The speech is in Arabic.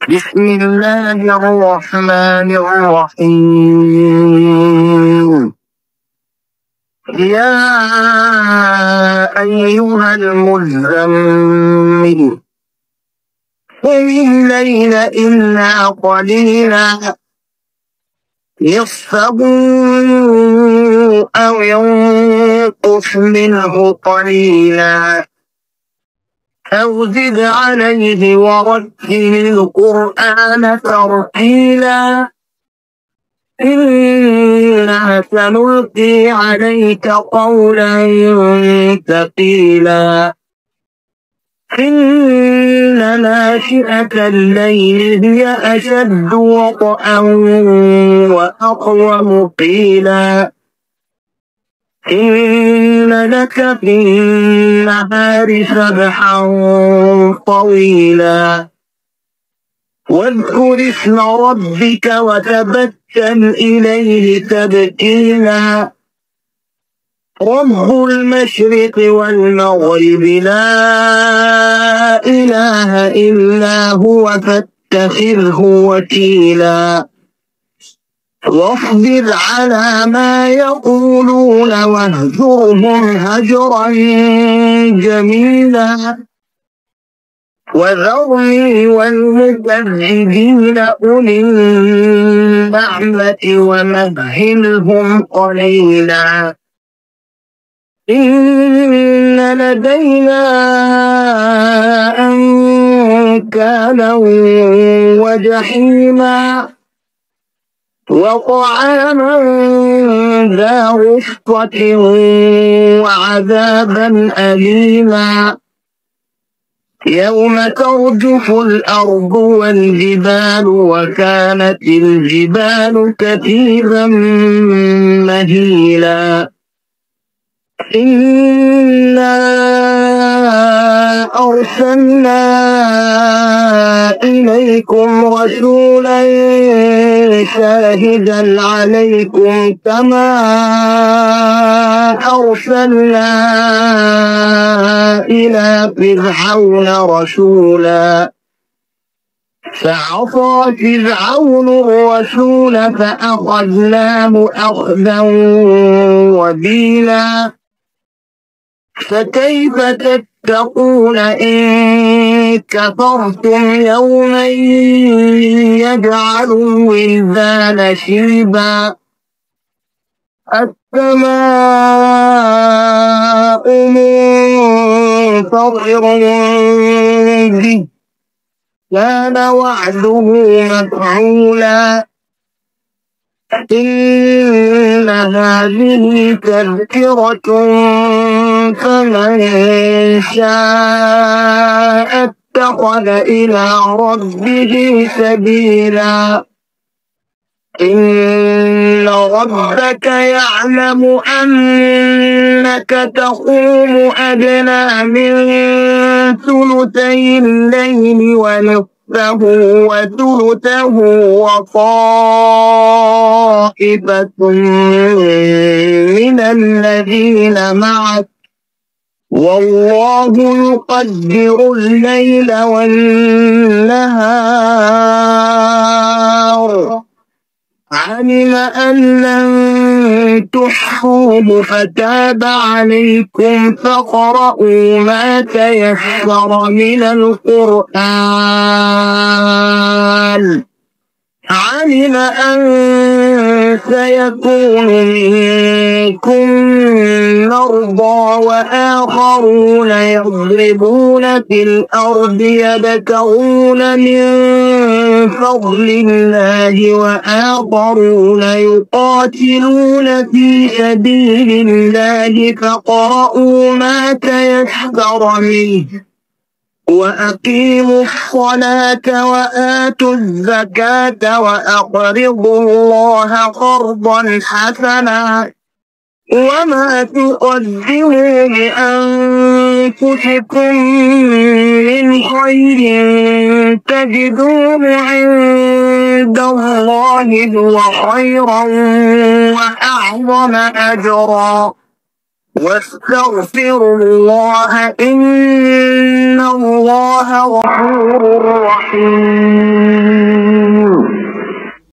بسم الله الرحمن الرحيم. يا أيها المزمل قم الليل إلا قليلا نصفه أو ينقص منه قليلا أو زد عليه ورتل القرآن ترتيلا إنا سنلقي عليك قولا ثقيلا إن ناشئة الليل هي أشد وطئا وأقوم قيلا إن لك في النهار سبحا طويلا واذكر اسم ربك وتبتل إليه تبتيلا رب المشرق والمغرب لا إله إلا هو فاتخذه وكيلا واصبر على ما يقولون واهجرهم هجرا جميلا وذرني والمكذبين أولي النعمة ومهلهم قليلا إن لدينا أنكالا وجحيما وطعاما ذا غصة وعذابا أليما يوم ترجف الأرض والجبال وكانت الجبال كثيبا مهيلا إنا أرسلنا إليكم رسولا شاهدا عليكم كما أرسلنا إلى فرعون رسولا فعصى فرعون الرسول فأخذناه أخذا وبيلا فكيف تتقون إن كفرتم يوما يجعل الولدان شيبا السماء منفطر به كان وعده مفعولا إن هذه تذكرة فمن شاء اتخذ إلى ربه سبيلا إن ربك يعلم أنك تقوم أدنى من ثلثي الليل ونصفه وثلثه وطائفة من الذين معك والله يقدر الليل والنهار علم أن لن تحصوه فتاب عليكم فاقرؤوا ما تيسر من القرآن علم أن سيكون منكم مرضى وآخرون يضربون في الأرض يبتغون من فضل الله وآخرون يقاتلون في سبيل الله فاقرؤوا ما تيسر منه وأقيموا الصلاة وآتوا الزكاة وأقرضوا الله قرضا حسنا وما تقدموا لأنفسكم من خير تجدوه عند الله هو خيرا وأعظم أجرا واستغفروا الله إن الله غفور رحيم.